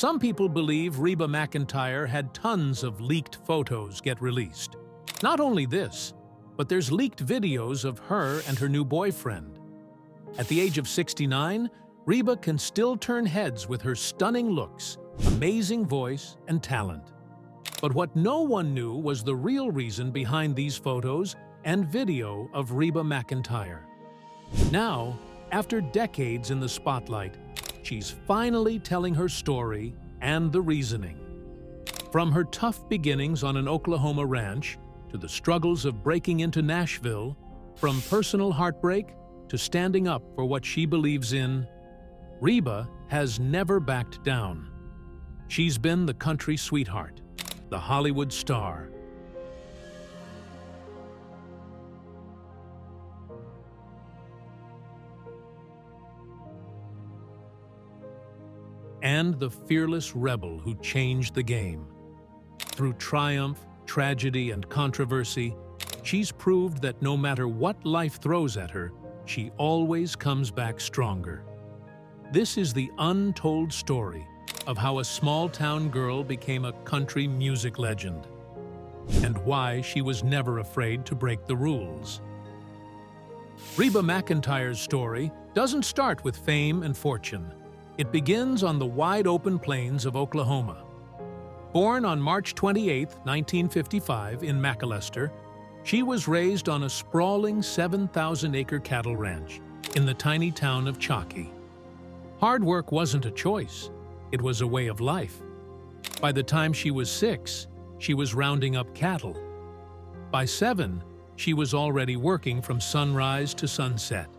Some people believe Reba McEntire had tons of leaked photos get released. Not only this, but there's leaked videos of her and her new boyfriend. At the age of 69, Reba can still turn heads with her stunning looks, amazing voice, and talent. But what no one knew was the real reason behind these photos and video of Reba McEntire. Now, after decades in the spotlight, she's finally telling her story and the reasoning. From her tough beginnings on an Oklahoma ranch to the struggles of breaking into Nashville, from personal heartbreak to standing up for what she believes in, Reba has never backed down. She's been the country sweetheart, the Hollywood star, and the fearless rebel who changed the game. Through triumph, tragedy, and controversy, she's proved that no matter what life throws at her, she always comes back stronger. This is the untold story of how a small-town girl became a country music legend, and why she was never afraid to break the rules. Reba McEntire's story doesn't start with fame and fortune. It begins on the wide-open plains of Oklahoma. Born on March 28, 1955, in McAlester, she was raised on a sprawling 7,000-acre cattle ranch in the tiny town of Chalky. Hard work wasn't a choice, it was a way of life. By the time she was 6, she was rounding up cattle. By 7, she was already working from sunrise to sunset.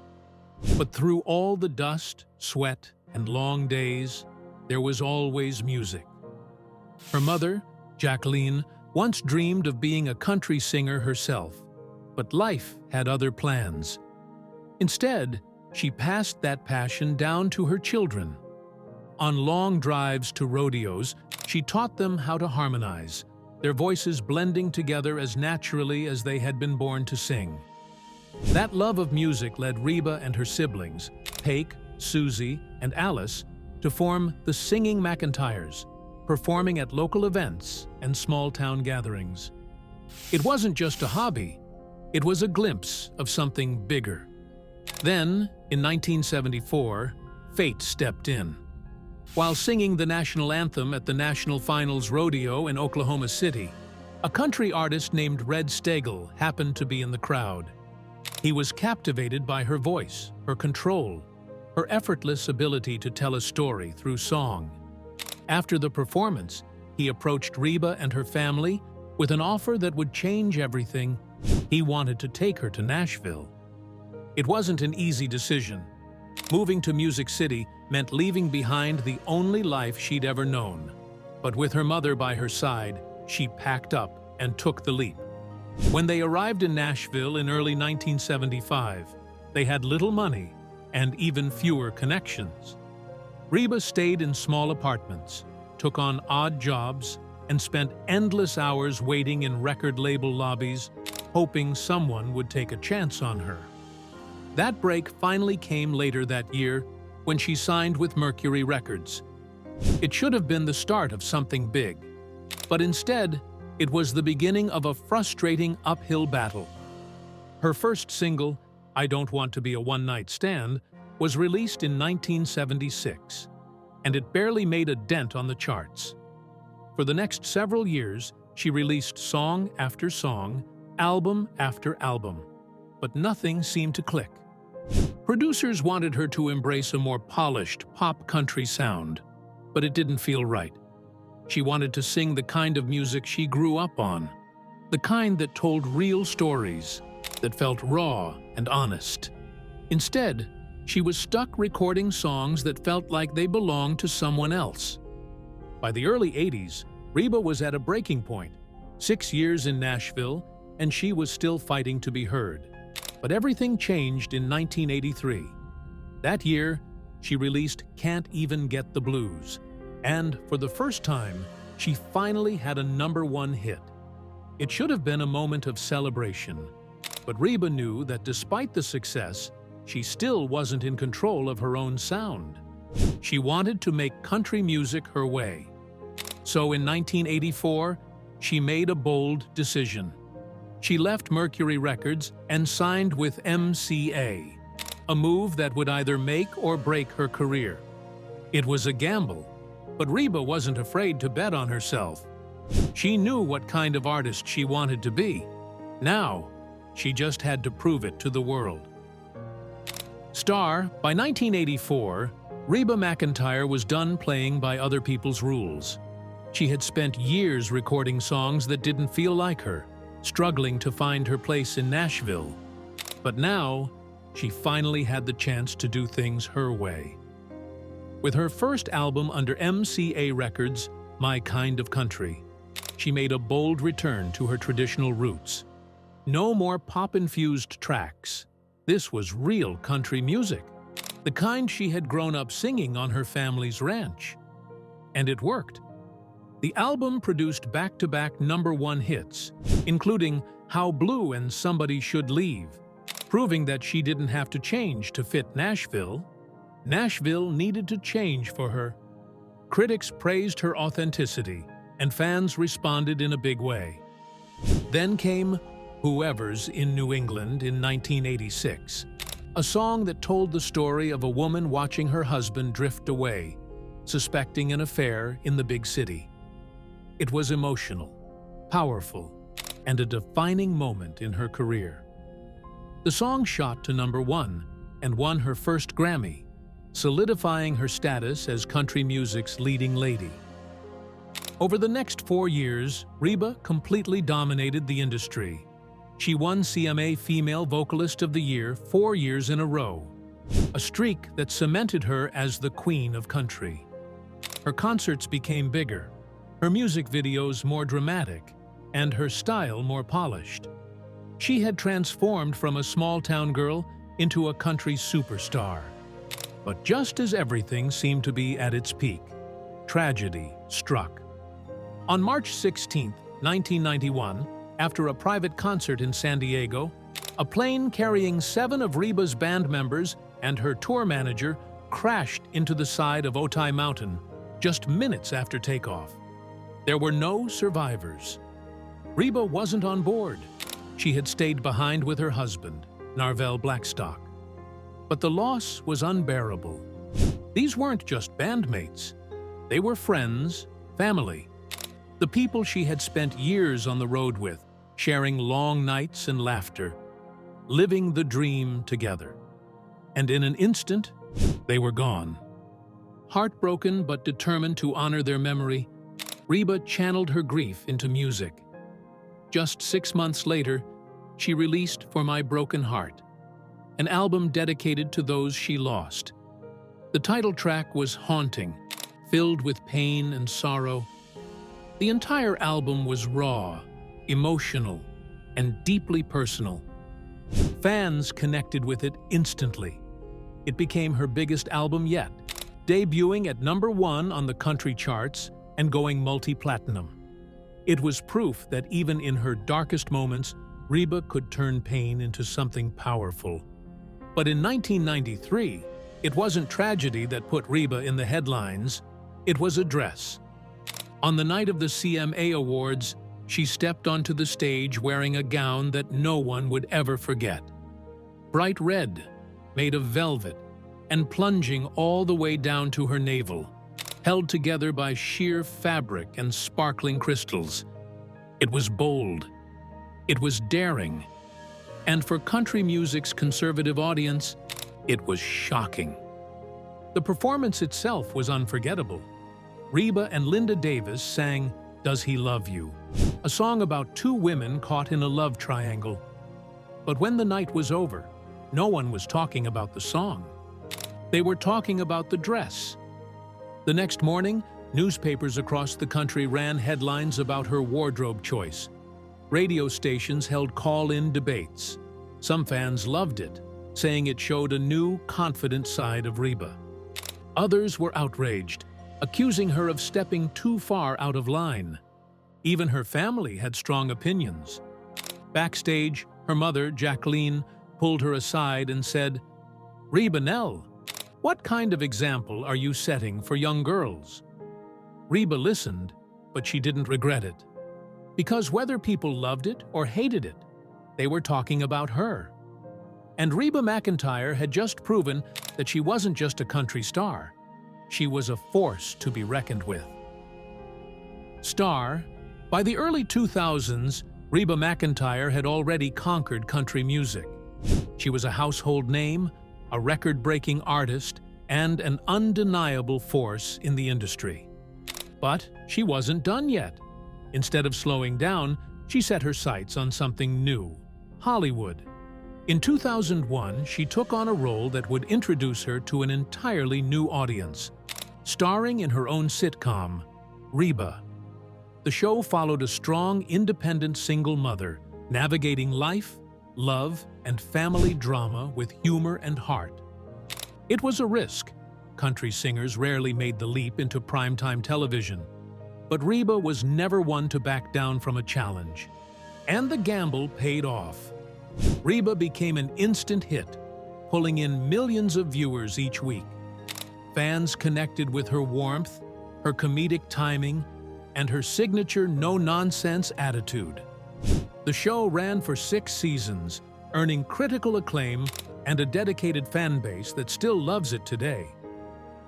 But through all the dust, sweat, and long days, there was always music. Her mother, Jacqueline, once dreamed of being a country singer herself, but life had other plans. Instead, she passed that passion down to her children. On long drives to rodeos, she taught them how to harmonize, their voices blending together as naturally as they had been born to sing. That love of music led Reba and her siblings, Paik, Susie, and Alice, to form the Singing McEntire's, performing at local events and small-town gatherings. It wasn't just a hobby, it was a glimpse of something bigger. Then, in 1974, fate stepped in. While singing the national anthem at the National Finals Rodeo in Oklahoma City, a country artist named Red Stagel happened to be in the crowd. He was captivated by her voice, her control, her effortless ability to tell a story through song. After the performance, he approached Reba and her family with an offer that would change everything. He wanted to take her to Nashville. It wasn't an easy decision. Moving to Music City meant leaving behind the only life she'd ever known. But with her mother by her side, she packed up and took the leap. When they arrived in Nashville in early 1975, they had little money and even fewer connections. Reba stayed in small apartments, took on odd jobs, and spent endless hours waiting in record label lobbies, hoping someone would take a chance on her. That break finally came later that year when she signed with Mercury Records. It should have been the start of something big, but instead, it was the beginning of a frustrating uphill battle. Her first single, I Don't Want to Be a One-Night Stand, was released in 1976, and it barely made a dent on the charts. For the next several years, she released song after song, album after album, but nothing seemed to click. Producers wanted her to embrace a more polished pop country sound, but it didn't feel right. She wanted to sing the kind of music she grew up on, the kind that told real stories, that felt raw and honest. Instead, she was stuck recording songs that felt like they belonged to someone else. By the early 80s, Reba was at a breaking point. 6 years in Nashville, and she was still fighting to be heard. But everything changed in 1983. That year, she released Can't Even Get the Blues, and for the first time, she finally had a #1 hit. It should have been a moment of celebration, but Reba knew that despite the success, she still wasn't in control of her own sound. She wanted to make country music her way. So in 1984, she made a bold decision. She left Mercury Records and signed with MCA, a move that would either make or break her career. It was a gamble, but Reba wasn't afraid to bet on herself. She knew what kind of artist she wanted to be. Now, she just had to prove it to the world. By 1984, Reba McEntire was done playing by other people's rules. She had spent years recording songs that didn't feel like her, struggling to find her place in Nashville. But now, she finally had the chance to do things her way. With her first album under MCA Records, My Kind of Country, she made a bold return to her traditional roots. No more pop-infused tracks. This was real country music, the kind she had grown up singing on her family's ranch. And it worked. The album produced back-to-back #1 hits, including How Blue and Somebody Should Leave, proving that she didn't have to change to fit Nashville. Nashville needed to change for her. Critics praised her authenticity, and fans responded in a big way. Then came Whoever's in New England in 1986, a song that told the story of a woman watching her husband drift away, suspecting an affair in the big city. It was emotional, powerful, and a defining moment in her career. The song shot to #1 and won her first Grammy, solidifying her status as country music's leading lady. Over the next 4 years, Reba completely dominated the industry. She won CMA Female Vocalist of the Year 4 years in a row, a streak that cemented her as the queen of country. Her concerts became bigger, her music videos more dramatic, and her style more polished. She had transformed from a small-town girl into a country superstar. But just as everything seemed to be at its peak, tragedy struck. On March 16, 1991, after a private concert in San Diego, a plane carrying 7 of Reba's band members and her tour manager crashed into the side of Otay Mountain just minutes after takeoff. There were no survivors. Reba wasn't on board. She had stayed behind with her husband, Narvel Blackstock. But the loss was unbearable. These weren't just bandmates. They were friends, family. The people she had spent years on the road with, sharing long nights and laughter, living the dream together. And in an instant, they were gone. Heartbroken but determined to honor their memory, Reba channeled her grief into music. Just 6 months later, she released For My Broken Heart, an album dedicated to those she lost. The title track was haunting, filled with pain and sorrow. The entire album was raw, emotional, and deeply personal. Fans connected with it instantly. It became her biggest album yet, debuting at #1 on the country charts and going multi-platinum. It was proof that even in her darkest moments, Reba could turn pain into something powerful. But in 1993, it wasn't tragedy that put Reba in the headlines, it was a dress. On the night of the CMA Awards, she stepped onto the stage wearing a gown that no one would ever forget. Bright red, made of velvet, and plunging all the way down to her navel, held together by sheer fabric and sparkling crystals. It was bold. It was daring. And for country music's conservative audience, it was shocking. The performance itself was unforgettable. Reba and Linda Davis sang Does He Love You?, a song about 2 women caught in a love triangle. But when the night was over, no one was talking about the song. They were talking about the dress. The next morning, newspapers across the country ran headlines about her wardrobe choice. Radio stations held call-in debates. Some fans loved it, saying it showed a new, confident side of Reba. Others were outraged, accusing her of stepping too far out of line. Even her family had strong opinions. Backstage, her mother, Jacqueline, pulled her aside and said, "Reba Nell, What kind of example are you setting for young girls? Reba listened, but she didn't regret it. Because whether people loved it or hated it, they were talking about her. And Reba McEntire had just proven that she wasn't just a country star. She was a force to be reckoned with. Star. By the early 2000s, Reba McEntire had already conquered country music. She was a household name, a record-breaking artist, and an undeniable force in the industry. But she wasn't done yet. Instead of slowing down, she set her sights on something new: Hollywood. In 2001, she took on a role that would introduce her to an entirely new audience, starring in her own sitcom, Reba. The show followed a strong, independent single mother, navigating life, love, and family drama with humor and heart. It was a risk. Country singers rarely made the leap into primetime television. But Reba was never one to back down from a challenge. And the gamble paid off. Reba became an instant hit, pulling in millions of viewers each week. Fans connected with her warmth, her comedic timing, and her signature no-nonsense attitude. The show ran for 6 seasons, earning critical acclaim and a dedicated fan base that still loves it today.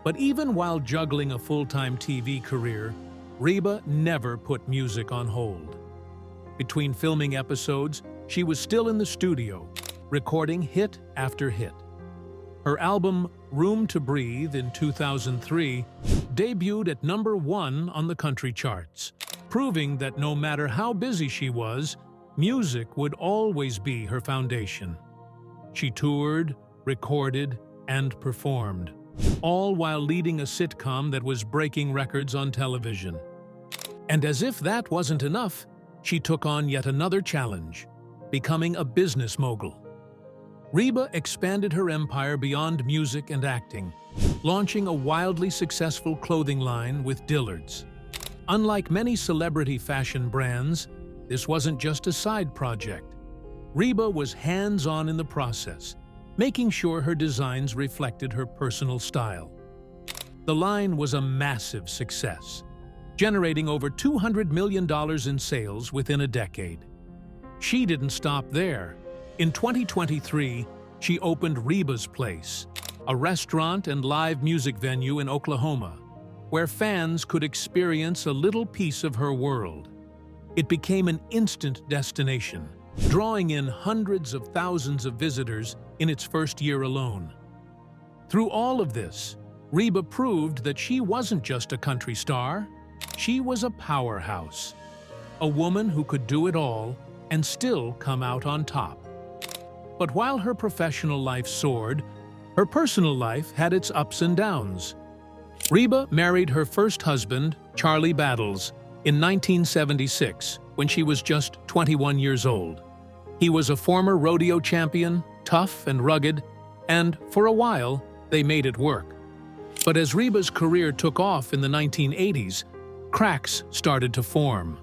But even while juggling a full-time TV career, Reba never put music on hold. Between filming episodes, she was still in the studio, recording hit after hit. Her album, Room to Breathe, in 2003, debuted at #1 on the country charts, proving that no matter how busy she was, music would always be her foundation. She toured, recorded, and performed, all while leading a sitcom that was breaking records on television. And as if that wasn't enough, she took on yet another challenge: becoming a business mogul. Reba expanded her empire beyond music and acting, launching a wildly successful clothing line with Dillard's. Unlike many celebrity fashion brands, this wasn't just a side project. Reba was hands-on in the process, making sure her designs reflected her personal style. The line was a massive success, generating over $200 million in sales within a decade. She didn't stop there. In 2023, she opened Reba's Place, a restaurant and live music venue in Oklahoma, where fans could experience a little piece of her world. It became an instant destination, drawing in hundreds of thousands of visitors in its first year alone. Through all of this, Reba proved that she wasn't just a country star, she was a powerhouse, a woman who could do it all and still come out on top. But while her professional life soared, her personal life had its ups and downs. Reba married her first husband, Charlie Battles, in 1976, when she was just 21 years old. He was a former rodeo champion, tough and rugged, and for a while, they made it work. But as Reba's career took off in the 1980s, cracks started to form.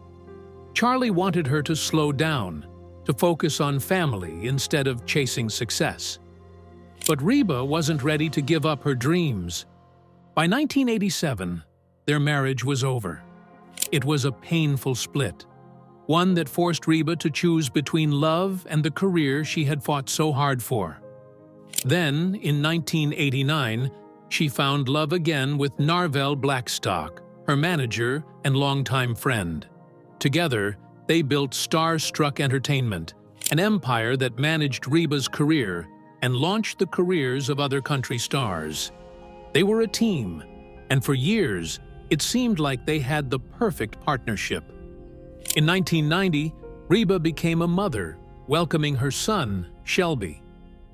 Charlie wanted her to slow down, to focus on family instead of chasing success. But Reba wasn't ready to give up her dreams. By 1987, their marriage was over. It was a painful split, one that forced Reba to choose between love and the career she had fought so hard for. Then, in 1989, she found love again with Narvel Blackstock, her manager and longtime friend. Together, they built Starstruck Entertainment, an empire that managed Reba's career and launched the careers of other country stars. They were a team, and for years, it seemed like they had the perfect partnership. In 1990, Reba became a mother, welcoming her son, Shelby.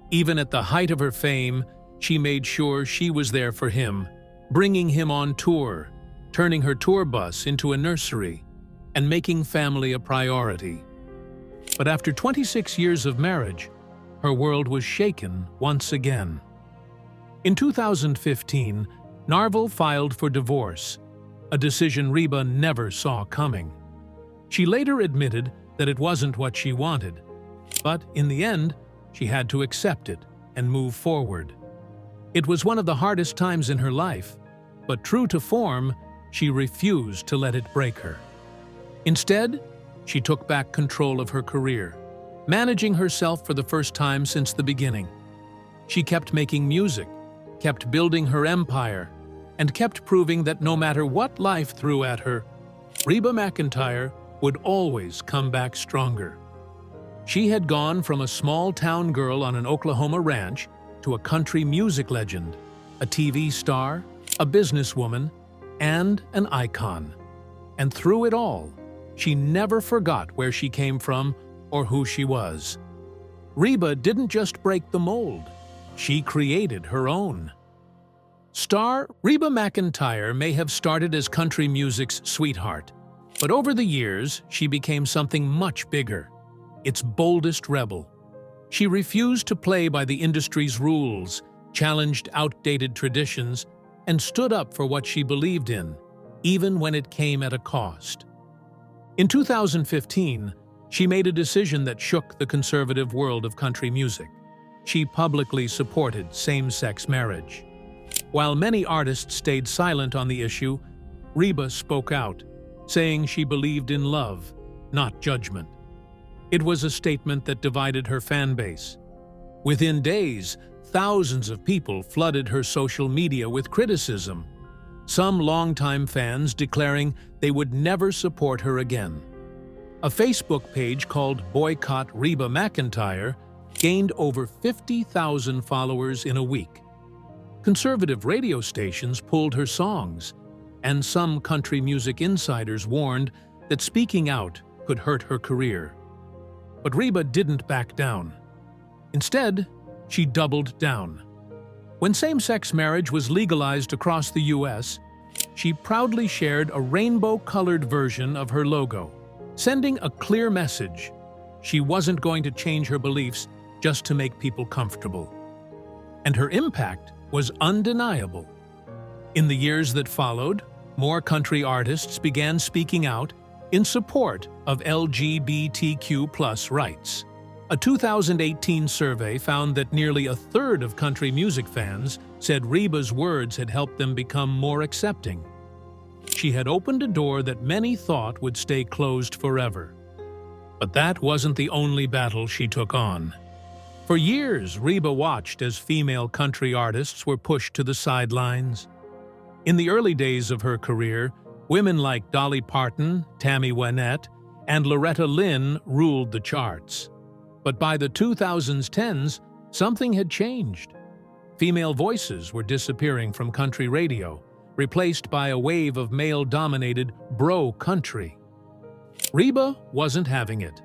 Even at the height of her fame, she made sure she was there for him, bringing him on tour, turning her tour bus into a nursery, and making family a priority. But after 26 years of marriage, her world was shaken once again. In 2015, Narvel filed for divorce, a decision Reba never saw coming. She later admitted that it wasn't what she wanted, but in the end, she had to accept it and move forward. It was one of the hardest times in her life, but true to form, she refused to let it break her. Instead, she took back control of her career, managing herself for the first time since the beginning. She kept making music, kept building her empire, and kept proving that no matter what life threw at her, Reba McEntire would always come back stronger. She had gone from a small-town girl on an Oklahoma ranch to a country music legend, a TV star, a businesswoman, and an icon. And through it all, she never forgot where she came from or who she was. Reba didn't just break the mold, she created her own. Star Reba McEntire may have started as country music's sweetheart, but over the years, she became something much bigger, its boldest rebel. She refused to play by the industry's rules, challenged outdated traditions, and stood up for what she believed in, even when it came at a cost. In 2015, she made a decision that shook the conservative world of country music. She publicly supported same-sex marriage. While many artists stayed silent on the issue, Reba spoke out, saying she believed in love, not judgment. It was a statement that divided her fan base. Within days, thousands of people flooded her social media with criticism, some longtime fans declaring they would never support her again. A Facebook page called Boycott Reba McEntire gained over 50,000 followers in a week. Conservative radio stations pulled her songs, and some country music insiders warned that speaking out could hurt her career. But Reba didn't back down. Instead, she doubled down. When same-sex marriage was legalized across the U.S., she proudly shared a rainbow-colored version of her logo, sending a clear message. She wasn't going to change her beliefs just to make people comfortable. And her impact was undeniable. In the years that followed, more country artists began speaking out in support of LGBTQ+ rights. A 2018 survey found that nearly a third of country music fans said Reba's words had helped them become more accepting. She had opened a door that many thought would stay closed forever. But that wasn't the only battle she took on. For years, Reba watched as female country artists were pushed to the sidelines. In the early days of her career, women like Dolly Parton, Tammy Wynette, and Loretta Lynn ruled the charts. But by the 2010s, something had changed. Female voices were disappearing from country radio, replaced by a wave of male-dominated bro country. Reba wasn't having it.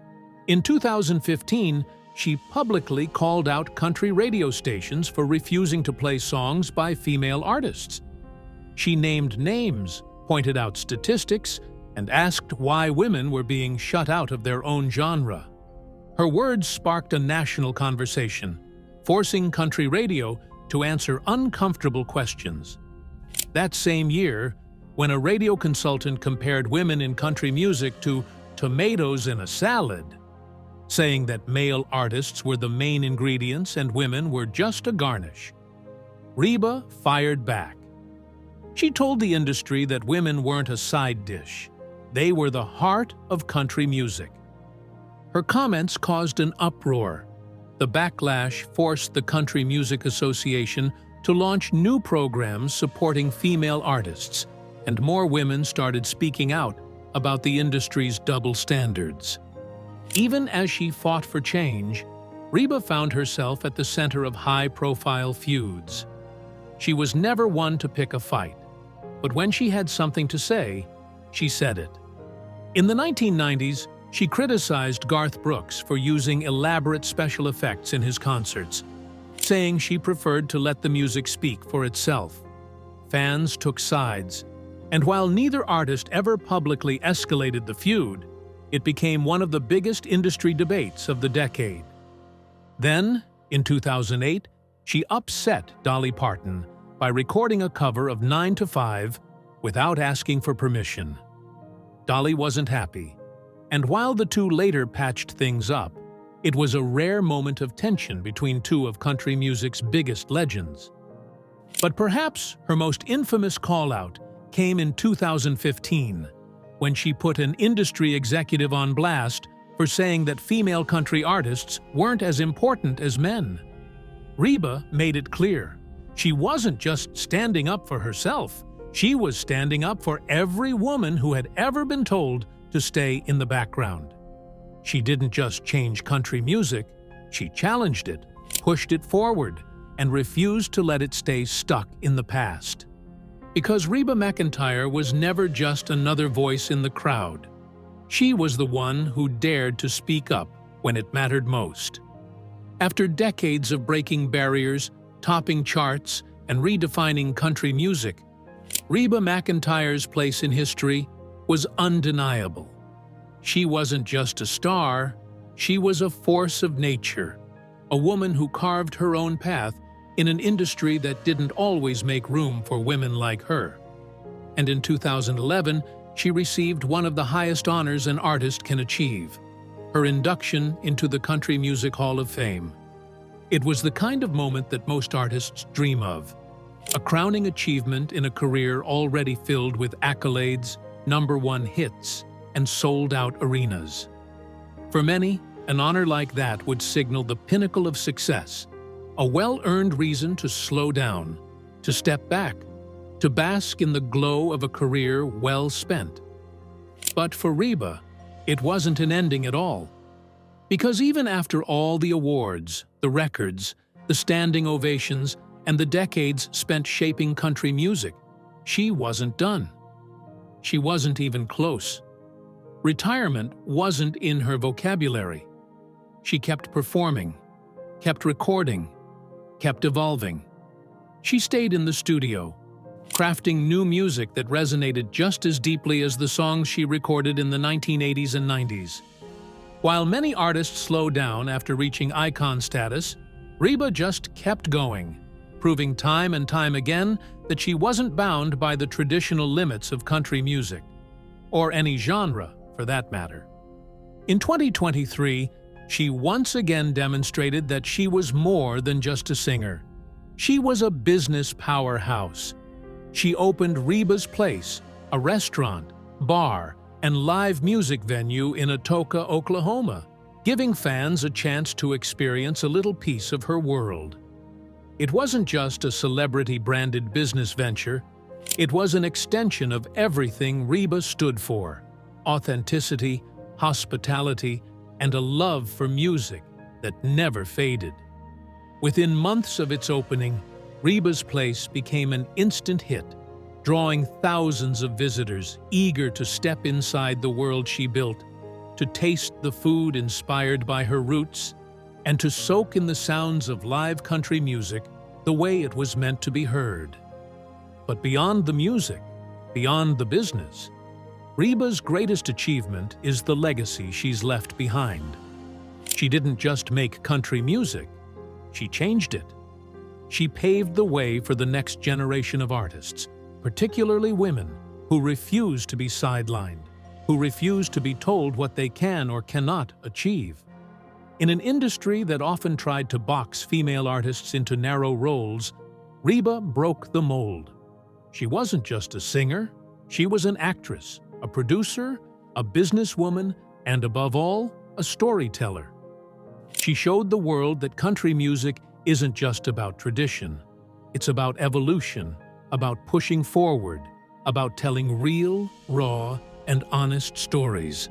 In 2015, she publicly called out country radio stations for refusing to play songs by female artists. She named names, pointed out statistics, and asked why women were being shut out of their own genre. Her words sparked a national conversation, forcing country radio to answer uncomfortable questions. That same year, when a radio consultant compared women in country music to tomatoes in a salad, saying that male artists were the main ingredients and women were just a garnish, Reba fired back. She told the industry that women weren't a side dish. They were the heart of country music. Her comments caused an uproar. The backlash forced the Country Music Association to launch new programs supporting female artists, and more women started speaking out about the industry's double standards. Even as she fought for change, Reba found herself at the center of high-profile feuds. She was never one to pick a fight, but when she had something to say, she said it. In the 1990s, she criticized Garth Brooks for using elaborate special effects in his concerts, saying she preferred to let the music speak for itself. Fans took sides, and while neither artist ever publicly escalated the feud, it became one of the biggest industry debates of the decade. Then, in 2008, she upset Dolly Parton by recording a cover of 9 to 5 without asking for permission. Dolly wasn't happy, and while the two later patched things up, it was a rare moment of tension between two of country music's biggest legends. But perhaps her most infamous call-out came in 2015, when she put an industry executive on blast for saying that female country artists weren't as important as men. Reba made it clear. She wasn't just standing up for herself. She was standing up for every woman who had ever been told to stay in the background. She didn't just change country music, she challenged it, pushed it forward, and refused to let it stay stuck in the past. Because Reba McEntire was never just another voice in the crowd. She was the one who dared to speak up when it mattered most. After decades of breaking barriers, topping charts, and redefining country music, Reba McEntire's place in history was undeniable. She wasn't just a star, she was a force of nature, a woman who carved her own path in an industry that didn't always make room for women like her. And in 2011, she received one of the highest honors an artist can achieve, her induction into the Country Music Hall of Fame. It was the kind of moment that most artists dream of, a crowning achievement in a career already filled with accolades, #1 hits, and sold-out arenas. For many, an honor like that would signal the pinnacle of success, a well-earned reason to slow down, to step back, to bask in the glow of a career well spent. But for Reba, it wasn't an ending at all. Because even after all the awards, the records, the standing ovations, and the decades spent shaping country music, she wasn't done. She wasn't even close. Retirement wasn't in her vocabulary. She kept performing, kept recording, kept evolving. She stayed in the studio, crafting new music that resonated just as deeply as the songs she recorded in the 1980s and 90s. While many artists slowed down after reaching icon status, Reba just kept going, proving time and time again that she wasn't bound by the traditional limits of country music, or any genre, for that matter. In 2023, she once again demonstrated that she was more than just a singer. She was a business powerhouse. She opened Reba's Place, a restaurant, bar, and live music venue in Atoka, Oklahoma, giving fans a chance to experience a little piece of her world. It wasn't just a celebrity-branded business venture, it was an extension of everything Reba stood for: authenticity, hospitality, and a love for music that never faded. Within months of its opening, Reba's Place became an instant hit, drawing thousands of visitors eager to step inside the world she built, to taste the food inspired by her roots, and to soak in the sounds of live country music the way it was meant to be heard. But beyond the music, beyond the business, Reba's greatest achievement is the legacy she's left behind. She didn't just make country music, she changed it. She paved the way for the next generation of artists, particularly women, who refuse to be sidelined, who refuse to be told what they can or cannot achieve. In an industry that often tried to box female artists into narrow roles, Reba broke the mold. She wasn't just a singer, she was an actress, a producer, a businesswoman, and above all, a storyteller. She showed the world that country music isn't just about tradition. It's about evolution, about pushing forward, about telling real, raw, and honest stories.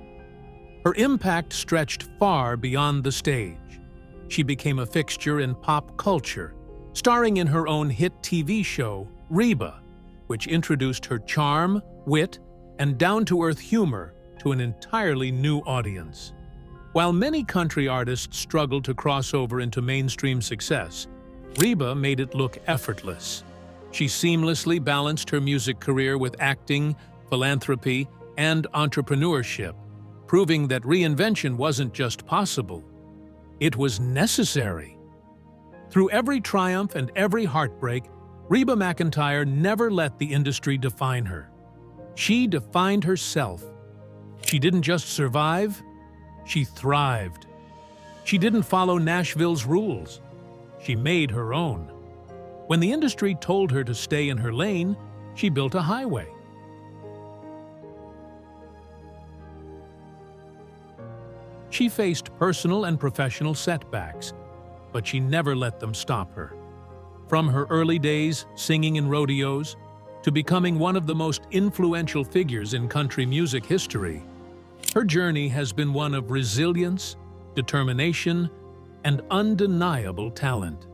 Her impact stretched far beyond the stage. She became a fixture in pop culture, starring in her own hit TV show, Reba, which introduced her charm, wit, and down-to-earth humor to an entirely new audience. While many country artists struggled to cross over into mainstream success, Reba made it look effortless. She seamlessly balanced her music career with acting, philanthropy, and entrepreneurship, proving that reinvention wasn't just possible, it was necessary. Through every triumph and every heartbreak, Reba McEntire never let the industry define her. She defined herself. She didn't just survive, she thrived. She didn't follow Nashville's rules. She made her own. When the industry told her to stay in her lane, she built a highway. She faced personal and professional setbacks, but she never let them stop her. From her early days singing in rodeos to becoming one of the most influential figures in country music history, her journey has been one of resilience, determination, and undeniable talent.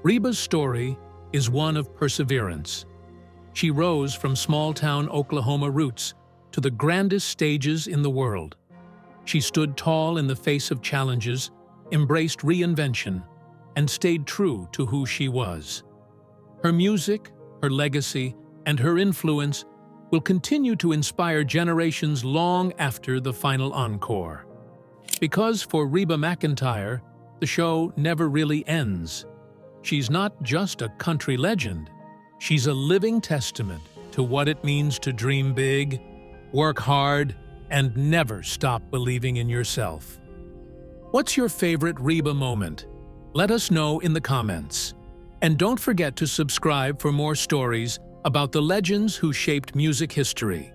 Reba's story is one of perseverance. She rose from small-town Oklahoma roots to the grandest stages in the world. She stood tall in the face of challenges, embraced reinvention, and stayed true to who she was. Her music, her legacy, and her influence will continue to inspire generations long after the final encore. Because for Reba McEntire, the show never really ends. She's not just a country legend. She's a living testament to what it means to dream big, work hard, and never stop believing in yourself. What's your favorite Reba moment? Let us know in the comments. And don't forget to subscribe for more stories about the legends who shaped music history.